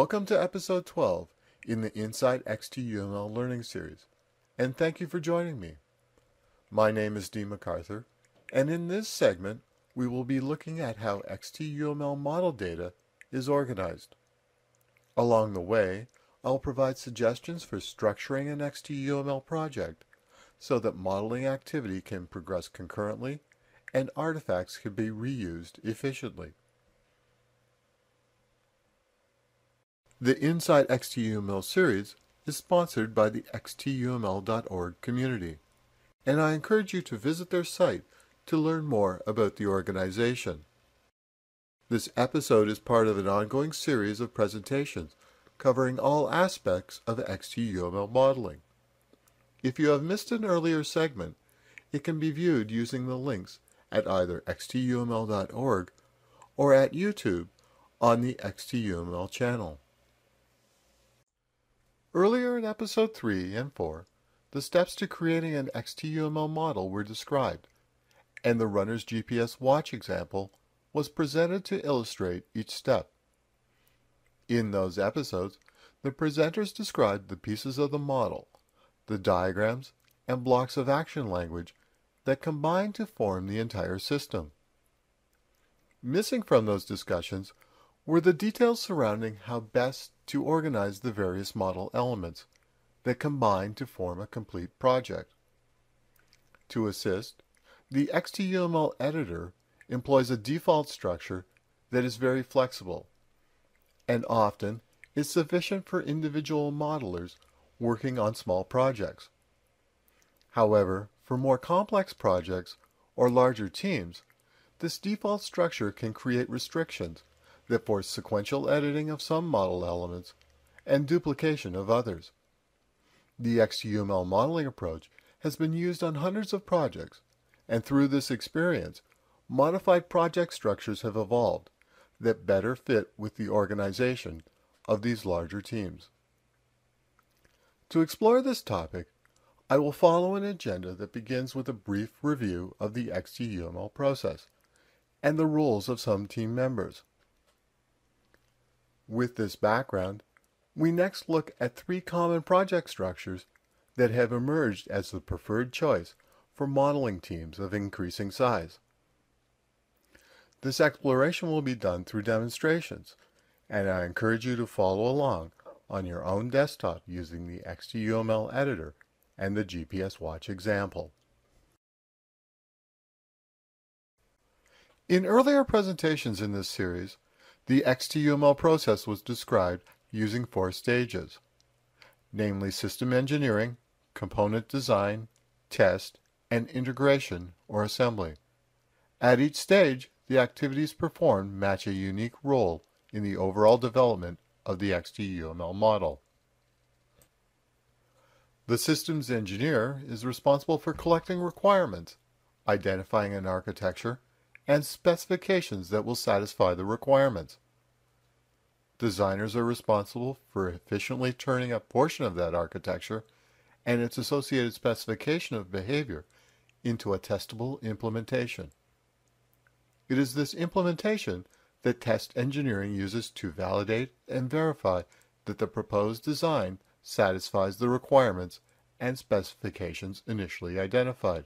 Welcome to episode 12 in the Inside xtUML Learning Series, and thank you for joining me. My name is Dee MacArthur, and in this segment we will be looking at how xtUML model data is organized. Along the way, I'll provide suggestions for structuring an xtUML project so that modeling activity can progress concurrently and artifacts can be reused efficiently. The Inside xtUML series is sponsored by the xtUML.org community, and I encourage you to visit their site to learn more about the organization. This episode is part of an ongoing series of presentations covering all aspects of xtUML modeling. If you have missed an earlier segment, it can be viewed using the links at either xtUML.org or at YouTube on the xtUML channel. Earlier in episode 3 and 4, the steps to creating an xtUML model were described, and the runner's GPS watch example was presented to illustrate each step. In those episodes, the presenters described the pieces of the model, the diagrams, and blocks of action language that combine to form the entire system. Missing from those discussions were the details surrounding how best to organize the various model elements that combine to form a complete project. To assist, the xtUML editor employs a default structure that is very flexible and often is sufficient for individual modelers working on small projects. However, for more complex projects or larger teams, this default structure can create restrictions that force sequential editing of some model elements and duplication of others. The xtUML modeling approach has been used on hundreds of projects, and through this experience, modified project structures have evolved that better fit with the organization of these larger teams. To explore this topic, I will follow an agenda that begins with a brief review of the xtUML process and the roles of some team members. With this background, we next look at 3 common project structures that have emerged as the preferred choice for modeling teams of increasing size. This exploration will be done through demonstrations, and I encourage you to follow along on your own desktop using the xtUML editor and the GPS watch example. In earlier presentations in this series, the xtUML process was described using 4 stages, namely system engineering, component design, test, and integration or assembly. At each stage, the activities performed match a unique role in the overall development of the xtUML model. The systems engineer is responsible for collecting requirements, identifying an architecture, and specifications that will satisfy the requirements. Designers are responsible for efficiently turning a portion of that architecture and its associated specification of behavior into a testable implementation. It is this implementation that test engineering uses to validate and verify that the proposed design satisfies the requirements and specifications initially identified.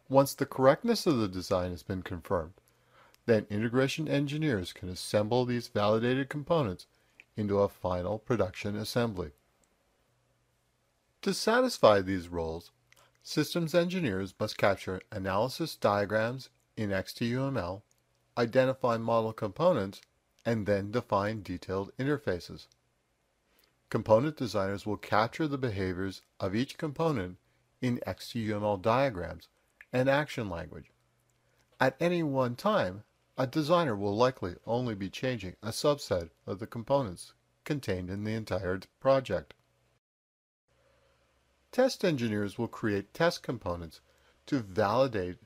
Once the correctness of the design has been confirmed, then integration engineers can assemble these validated components into a final production assembly. To satisfy these roles, systems engineers must capture analysis diagrams in xtUML, identify model components, and then define detailed interfaces. Component designers will capture the behaviors of each component in xtUML diagrams and action language. At any one time, a designer will likely only be changing a subset of the components contained in the entire project. Test engineers will create test components to validate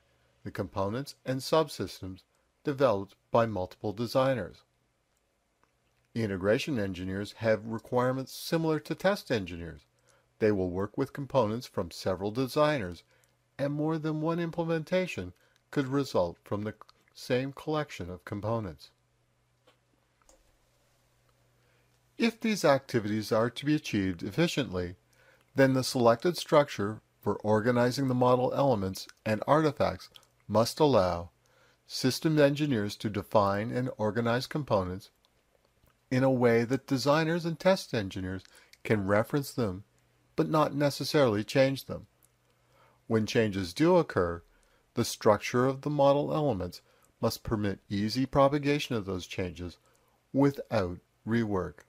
the components and subsystems developed by multiple designers. Integration engineers have requirements similar to test engineers. They will work with components from several designers, and more than one implementation could result from the same collection of components. If these activities are to be achieved efficiently, then the selected structure for organizing the model elements and artifacts must allow system engineers to define and organize components in a way that designers and test engineers can reference them but not necessarily change them. When changes do occur, the structure of the model elements must permit easy propagation of those changes without rework.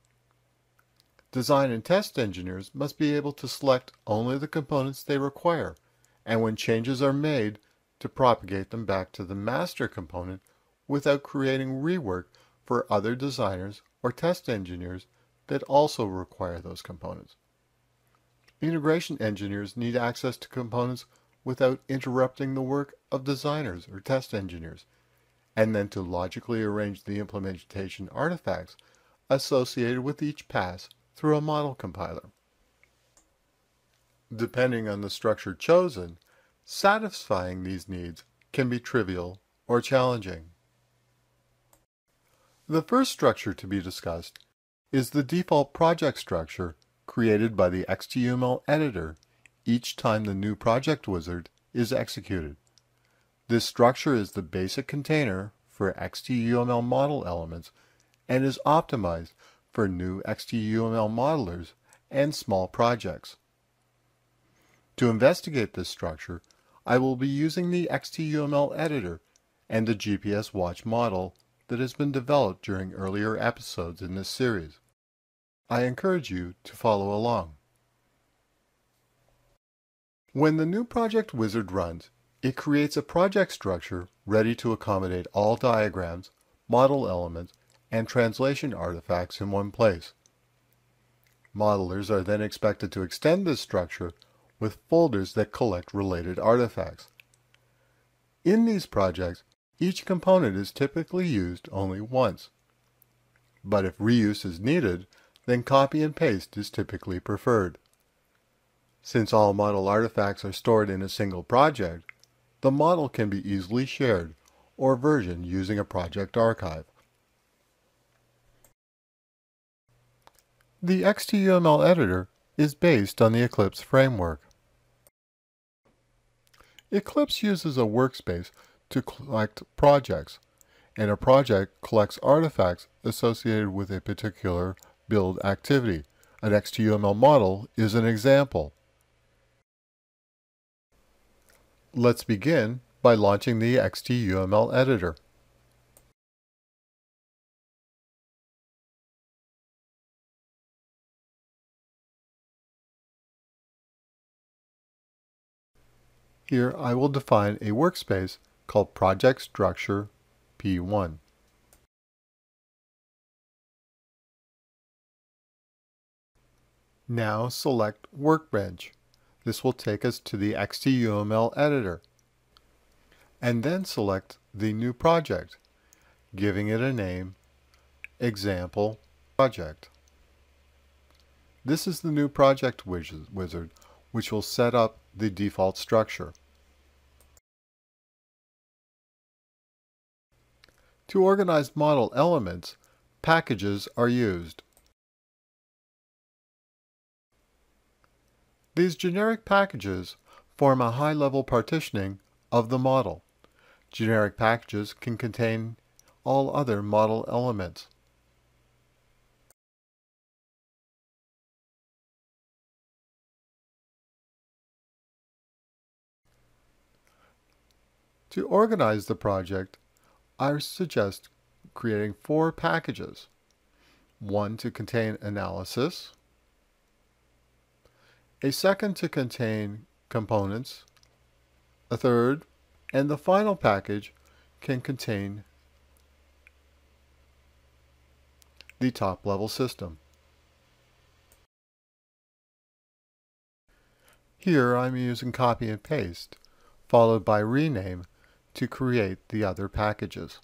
Design and test engineers must be able to select only the components they require, and when changes are made, to propagate them back to the master component without creating rework for other designers or test engineers that also require those components. Integration engineers need access to components without interrupting the work of designers or test engineers, and then to logically arrange the implementation artifacts associated with each pass through a model compiler. Depending on the structure chosen, satisfying these needs can be trivial or challenging. The first structure to be discussed is the default project structure created by the xtUML editor each time the new project wizard is executed. This structure is the basic container for xtUML model elements and is optimized for new xtUML modelers and small projects. To investigate this structure, I will be using the xtUML editor and the GPS watch model that has been developed during earlier episodes in this series. I encourage you to follow along. When the new project wizard runs, it creates a project structure ready to accommodate all diagrams, model elements, and translation artifacts in one place. Modelers are then expected to extend this structure with folders that collect related artifacts. In these projects, each component is typically used only once. But if reuse is needed, then copy and paste is typically preferred. Since all model artifacts are stored in a single project, the model can be easily shared or versioned using a project archive. The xtUML editor is based on the Eclipse framework. Eclipse uses a workspace to collect projects, and a project collects artifacts associated with a particular build activity. An xtUML model is an example. Let's begin by launching the xtUML editor. Here I will define a workspace called Project Structure P1. Now select Workbench. This will take us to the xtUML editor. And then select the new project, giving it a name, Example Project. This is the new project wizard, which will set up the default structure. To organize model elements, packages are used. These generic packages form a high-level partitioning of the model. Generic packages can contain all other model elements. To organize the project, I suggest creating 4 packages. One to contain analysis, a second to contain components, a third, and the final package can contain the top-level system. Here I'm using copy and paste, followed by rename to create the other packages.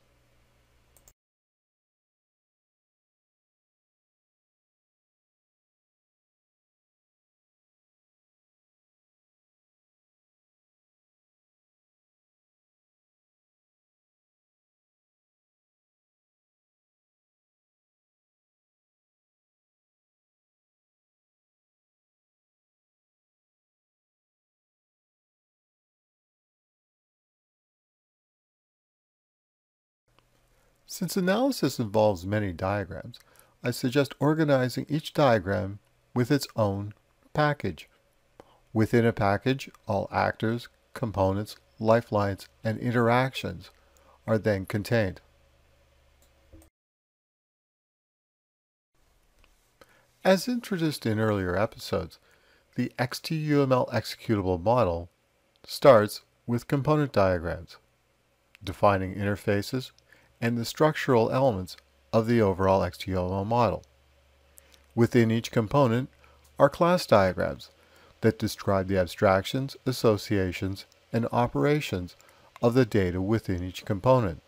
Since analysis involves many diagrams, I suggest organizing each diagram with its own package. Within a package, all actors, components, lifelines, and interactions are then contained. As introduced in earlier episodes, the xtUML executable model starts with component diagrams, defining interfaces and the structural elements of the overall xtUML model. Within each component are class diagrams that describe the abstractions, associations, and operations of the data within each component.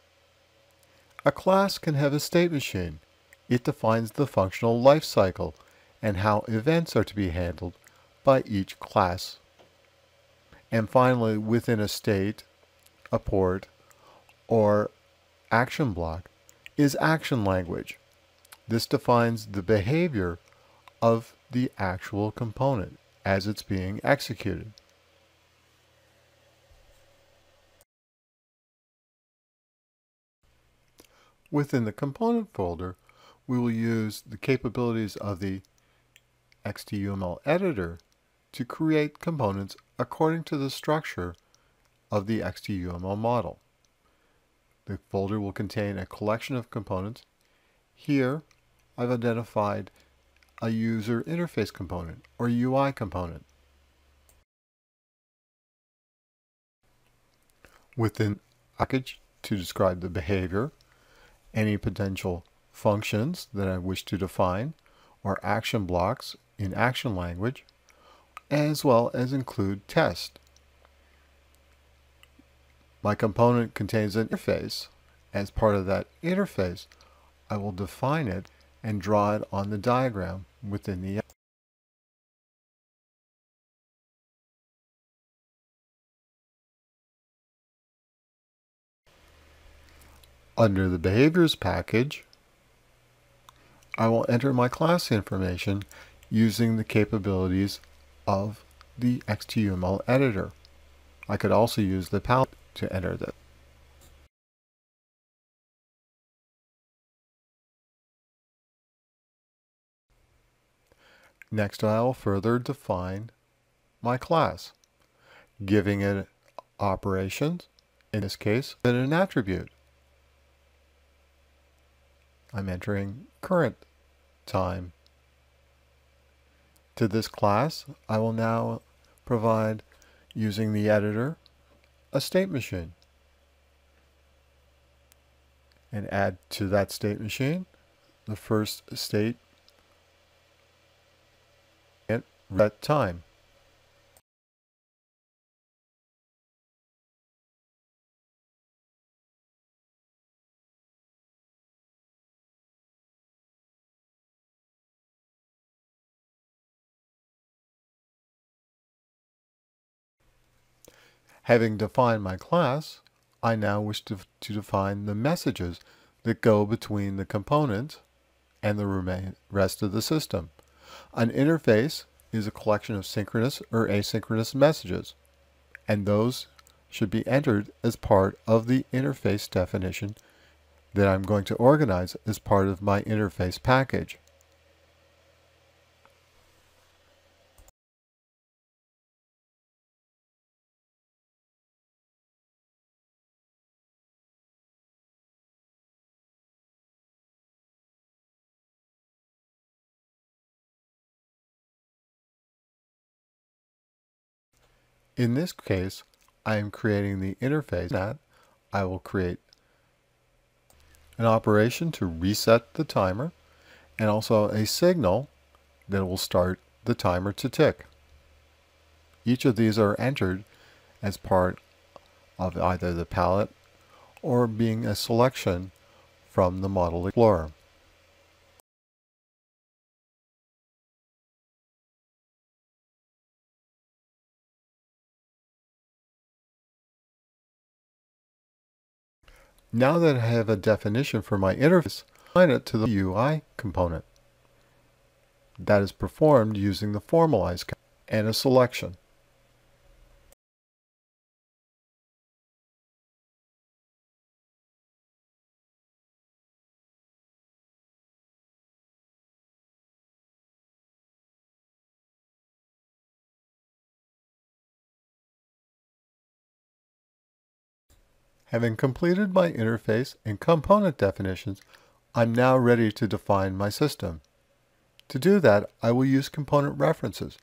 A class can have a state machine. It defines the functional life cycle and how events are to be handled by each class. And finally, within a state, a port, or action block is action language. This defines the behavior of the actual component as it's being executed. Within the component folder, we will use the capabilities of the xtUML editor to create components according to the structure of the xtUML model. The folder will contain a collection of components. Here, I've identified a user interface component or UI component. Within package to describe the behavior, any potential functions that I wish to define, or action blocks in action language, as well as include test. My component contains an interface. As part of that interface, I will define it and draw it on the diagram within the Under the Behaviors package, I will enter my class information using the capabilities of the xtUML editor. I could also use the palette to enter this. Next, I will further define my class, giving it operations, in this case, and an attribute. I'm entering current time. To this class, I will now provide, using the editor, a state machine, and add to that state machine the first state at that time. Having defined my class, I now wish to define the messages that go between the component and the rest of the system. An interface is a collection of synchronous or asynchronous messages, and those should be entered as part of the interface definition that I'm going to organize as part of my interface package. In this case, I am creating the interface that I will create an operation to reset the timer and also a signal that will start the timer to tick. Each of these are entered as part of either the palette or being a selection from the Model Explorer. Now that I have a definition for my interface, I assign it to the UI component. That is performed using the formalize and a selection. Having completed my interface and component definitions, I'm now ready to define my system. To do that, I will use component references.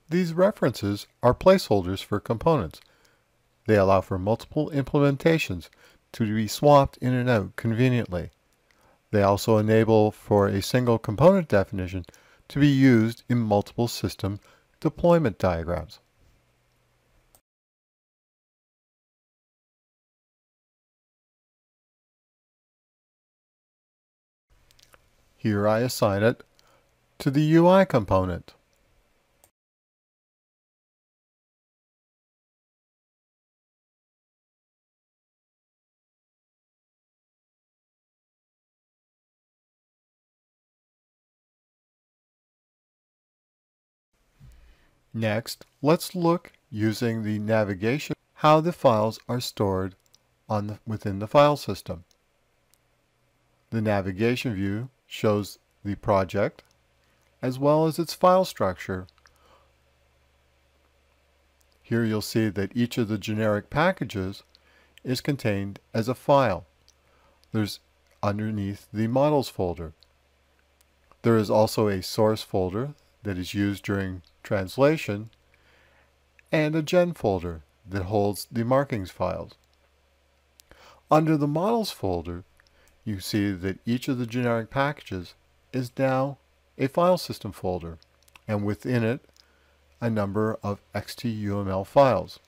These references are placeholders for components. They allow for multiple implementations to be swapped in and out conveniently. They also enable for a single component definition to be used in multiple system deployment diagrams. Here I assign it to the UI component. Next, let's look using the navigation how the files are stored within the file system. The navigation view shows the project as well as its file structure. Here you'll see that each of the generic packages is contained as a file. There's underneath the models folder. There is also a source folder that is used during translation and a gen folder that holds the markings files. Under the models folder, you see that each of the generic packages is now a file system folder, and within it a number of xtUML files.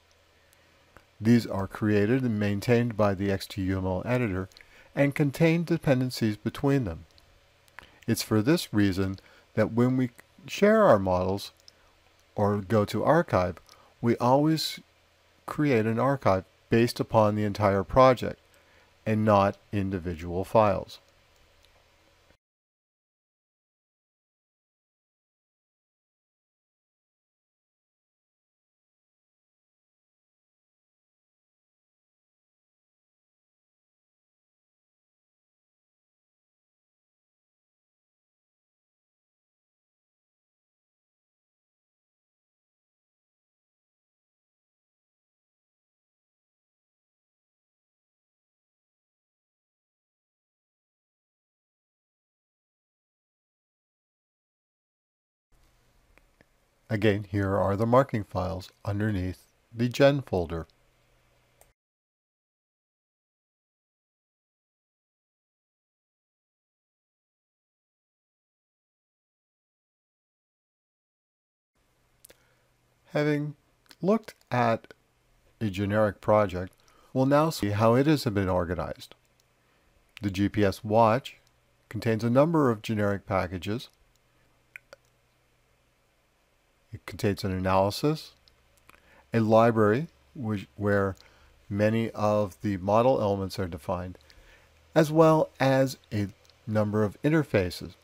These are created and maintained by the xtUML editor and contain dependencies between them. It's for this reason that when we share our models or go to archive, we always create an archive based upon the entire project and not individual files. Again, here are the marking files underneath the gen folder. Having looked at a generic project, we'll now see how it has been organized. The GPS watch contains a number of generic packages. It contains an analysis, a library where many of the model elements are defined, as well as a number of interfaces.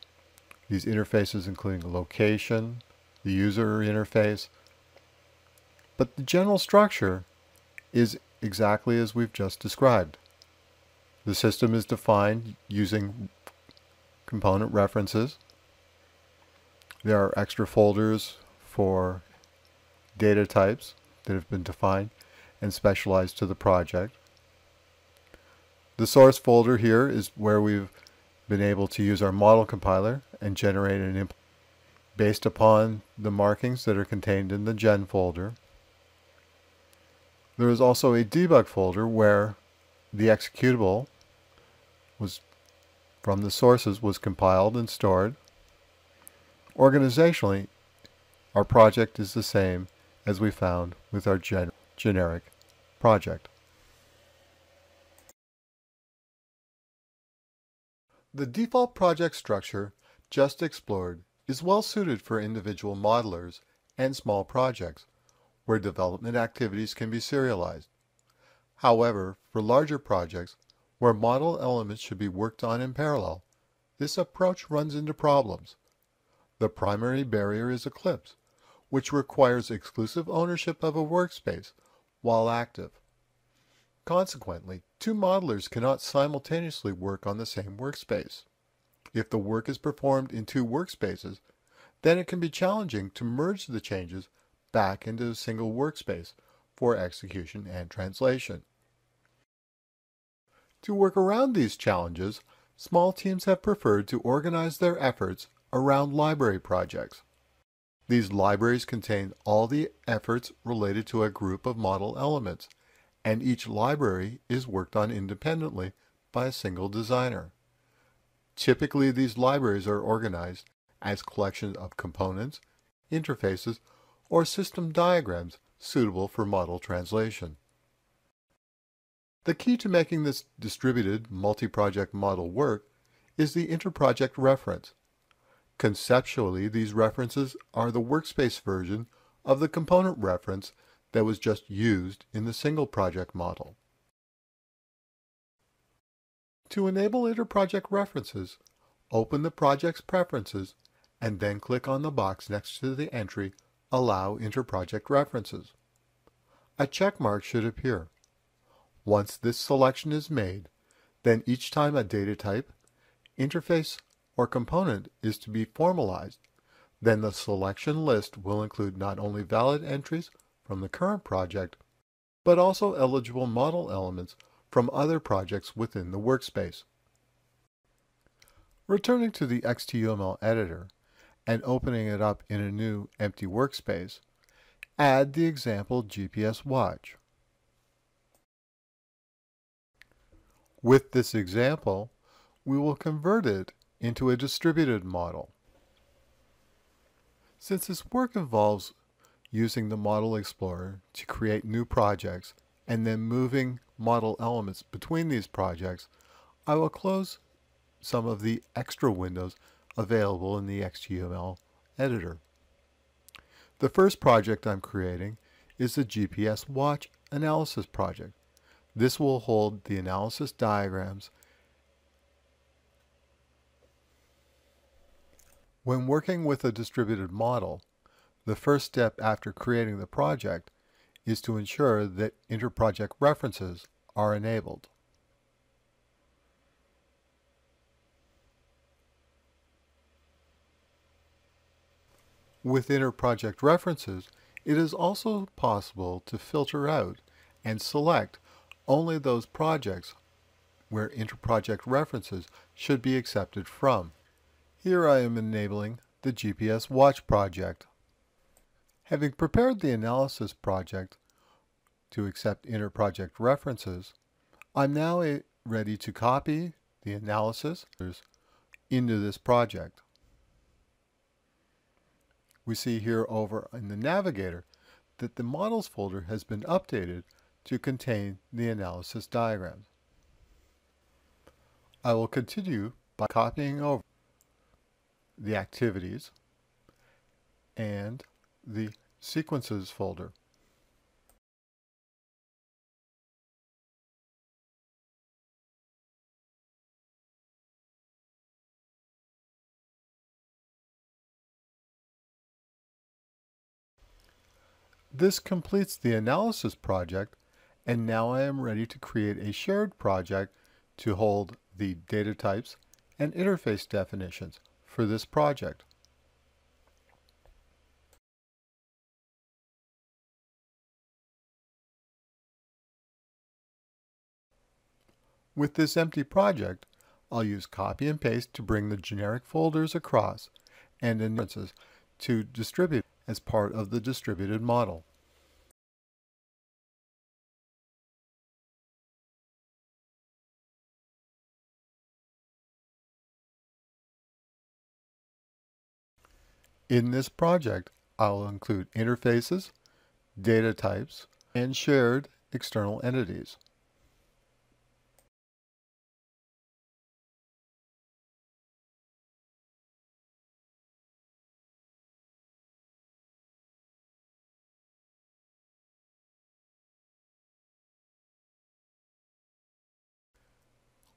These interfaces including location, the user interface, but the general structure is exactly as we've just described. The system is defined using component references. There are extra folders for data types that have been defined and specialized to the project. The source folder here is where we've been able to use our model compiler and generate an input based upon the markings that are contained in the gen folder. There is also a debug folder where the executable from the sources was compiled and stored. Organizationally, our project is the same as we found with our generic project. The default project structure just explored is well suited for individual modelers and small projects where development activities can be serialized. However, for larger projects where model elements should be worked on in parallel, this approach runs into problems. The primary barrier is Eclipse, which requires exclusive ownership of a workspace while active. Consequently, two modelers cannot simultaneously work on the same workspace. If the work is performed in two workspaces, then it can be challenging to merge the changes back into a single workspace for execution and translation. To work around these challenges, small teams have preferred to organize their efforts around library projects. These libraries contain all the efforts related to a group of model elements, and each library is worked on independently by a single designer. Typically, these libraries are organized as collections of components, interfaces, or system diagrams suitable for model translation. The key to making this distributed multi-project model work is the interproject reference. Conceptually, these references are the Workspace version of the component reference that was just used in the single project model. To enable interproject references, open the project's preferences and then click on the box next to the entry Allow Interproject References. A check mark should appear. Once this selection is made, then each time a data type, interface, or component is to be formalized, then the selection list will include not only valid entries from the current project, but also eligible model elements from other projects within the workspace. Returning to the xtUML editor and opening it up in a new empty workspace, add the example GPS watch. With this example, we will convert it into a distributed model. Since this work involves using the Model Explorer to create new projects and then moving model elements between these projects, I will close some of the extra windows available in the xtUML editor. The first project I'm creating is the GPS watch analysis project. This will hold the analysis diagrams. When working with a distributed model, the first step after creating the project is to ensure that interproject references are enabled. With interproject references, it is also possible to filter out and select only those projects where interproject references should be accepted from. Here I am enabling the GPS Watch project. Having prepared the analysis project to accept interproject references, I'm now ready to copy the analysis into this project. We see here over in the navigator that the models folder has been updated to contain the analysis diagrams. I will continue by copying over the activities and the sequences folder. This completes the analysis project, and now I am ready to create a shared project to hold the data types and interface definitions for this project. With this empty project, I'll use copy and paste to bring the generic folders across and references to distribute as part of the distributed model. In this project, I'll include interfaces, data types, and shared external entities.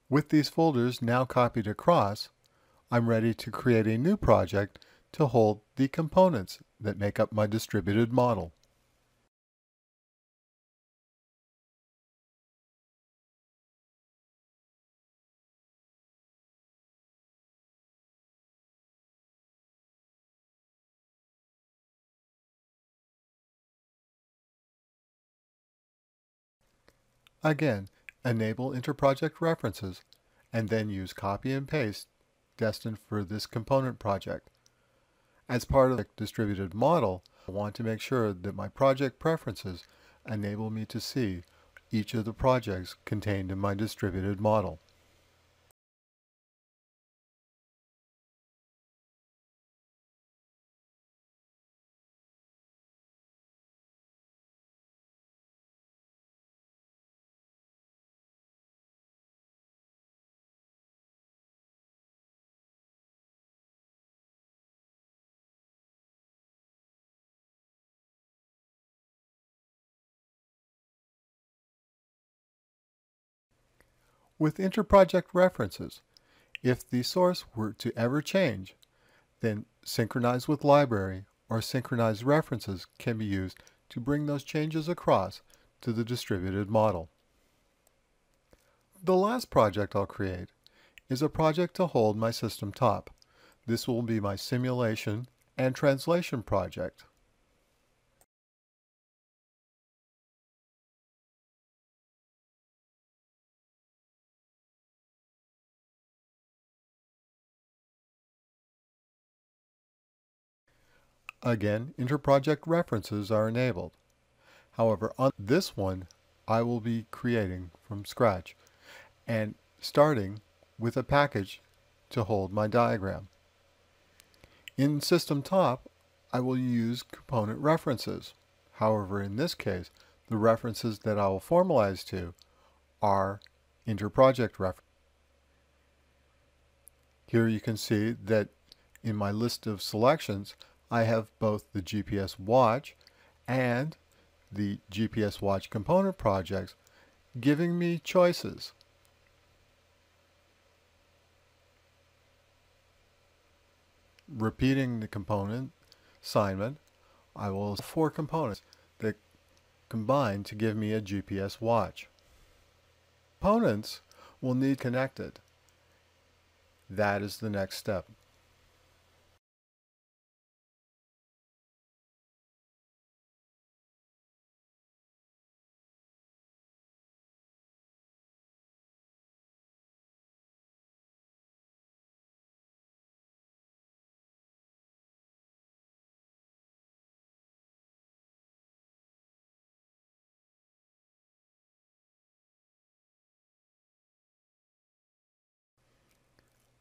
With these folders now copied across, I'm ready to create a new project to hold the components that make up my distributed model. Again, enable interproject references and then use copy and paste destined for this component project. As part of the distributed model, I want to make sure that my project preferences enable me to see each of the projects contained in my distributed model. With interproject references, if the source were to ever change, then synchronize with library or synchronize references can be used to bring those changes across to the distributed model. The last project I'll create is a project to hold my system top. This will be my simulation and translation project. Again, interproject references are enabled. However, on this one, I will be creating from scratch and starting with a package to hold my diagram. In System Top, I will use component references. However, in this case, the references that I will formalize to are interproject references. Here you can see that in my list of selections, I have both the GPS watch and the GPS watch component projects giving me choices. Repeating the component assignment, I will have 4 components that combine to give me a GPS watch. Components will need connected. That is the next step.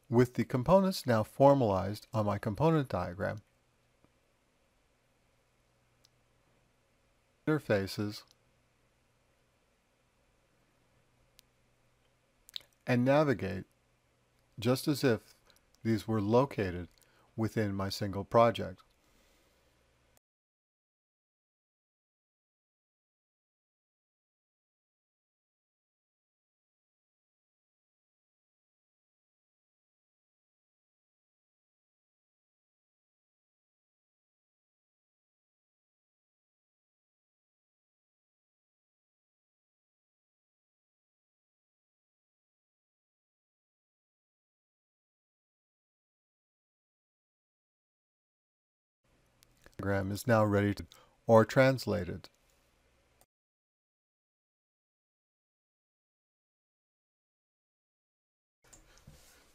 With the components now formalized on my component diagram, interfaces, and navigate just as if these were located within my single project. The diagram is now ready to or translated.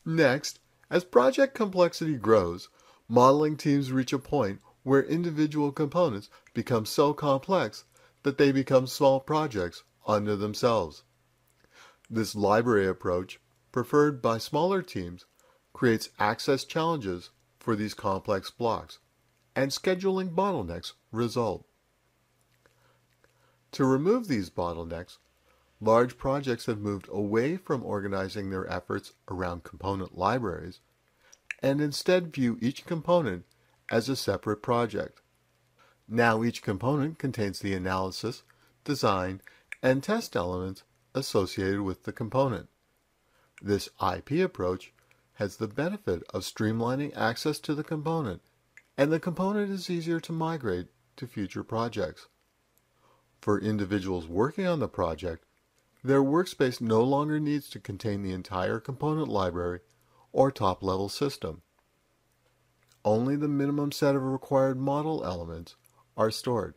Next, as project complexity grows, modeling teams reach a point where individual components become so complex that they become small projects unto themselves. This library approach, preferred by smaller teams, creates access challenges for these complex blocks, and scheduling bottlenecks result. To remove these bottlenecks, large projects have moved away from organizing their efforts around component libraries and instead view each component as a separate project. Now each component contains the analysis, design, and test elements associated with the component. This IP approach has the benefit of streamlining access to the component, and the component is easier to migrate to future projects. For individuals working on the project, their workspace no longer needs to contain the entire component library or top-level system. Only the minimum set of required model elements are stored.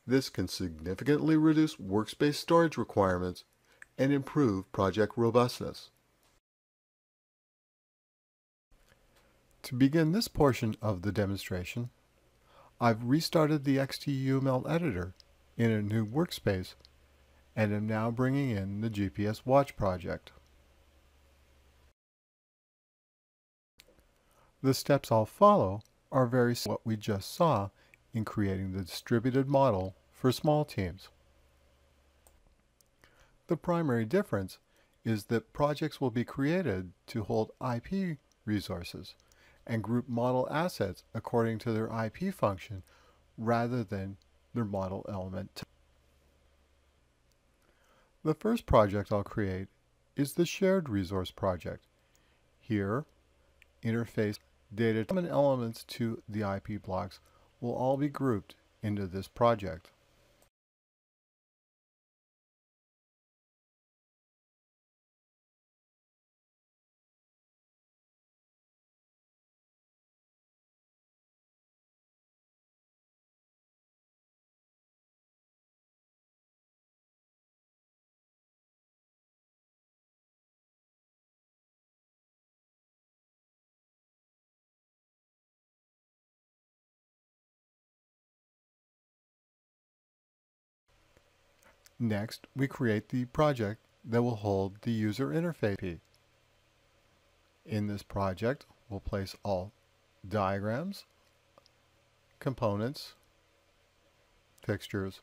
This can significantly reduce workspace storage requirements and improve project robustness. To begin this portion of the demonstration, I've restarted the xtUML editor in a new workspace and am now bringing in the GPS Watch project. The steps I'll follow are very similar to what we just saw in creating the distributed model for small teams. The primary difference is that projects will be created to hold IP resources and group model assets according to their IP function rather than their model element type. The first project I'll create is the shared resource project. Here, interface data common elements to the IP blocks will all be grouped into this project. Next, we create the project that will hold the user interface. In this project, we'll place all diagrams, components, fixtures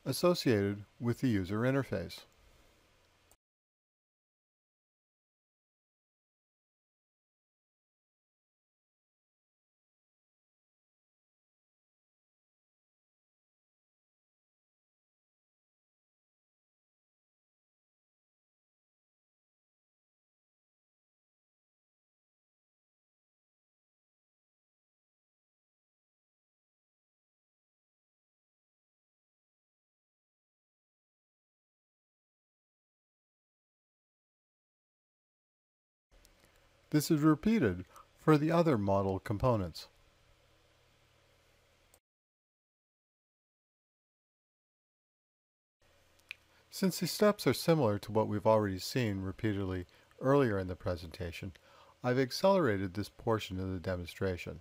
associated with the user interface. This is repeated for the other model components. Since these steps are similar to what we've already seen repeatedly earlier in the presentation, I've accelerated this portion of the demonstration.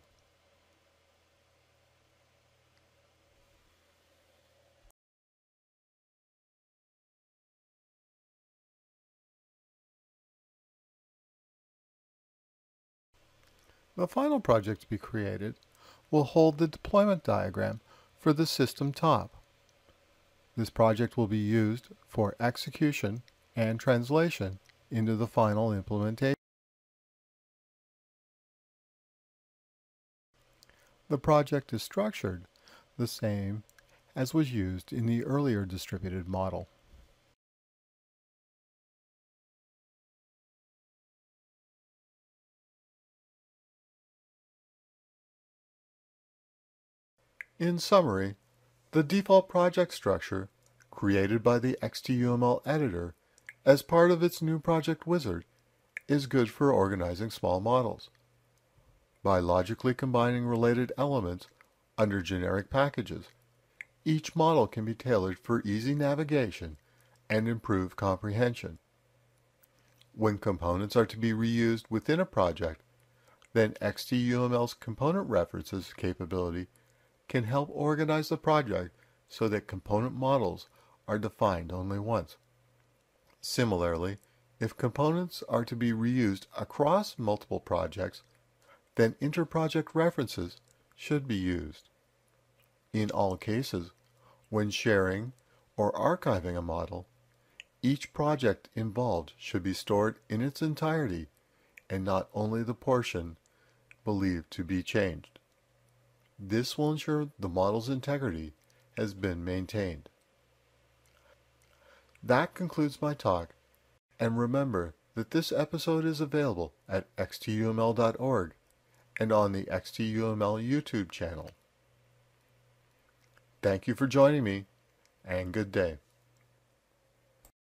The final project to be created will hold the deployment diagram for the system top. This project will be used for execution and translation into the final implementation. The project is structured the same as was used in the earlier distributed model. In summary, the default project structure created by the xtUML editor as part of its new project wizard is good for organizing small models. By logically combining related elements under generic packages, each model can be tailored for easy navigation and improved comprehension. When components are to be reused within a project, then xtUML's component references capability can help organize the project so that component models are defined only once. Similarly, if components are to be reused across multiple projects, then inter-project references should be used. In all cases, when sharing or archiving a model, each project involved should be stored in its entirety and not only the portion believed to be changed. This will ensure the model's integrity has been maintained. That concludes my talk, and remember that this episode is available at xtuml.org and on the xtUML YouTube channel. Thank you for joining me, and good day.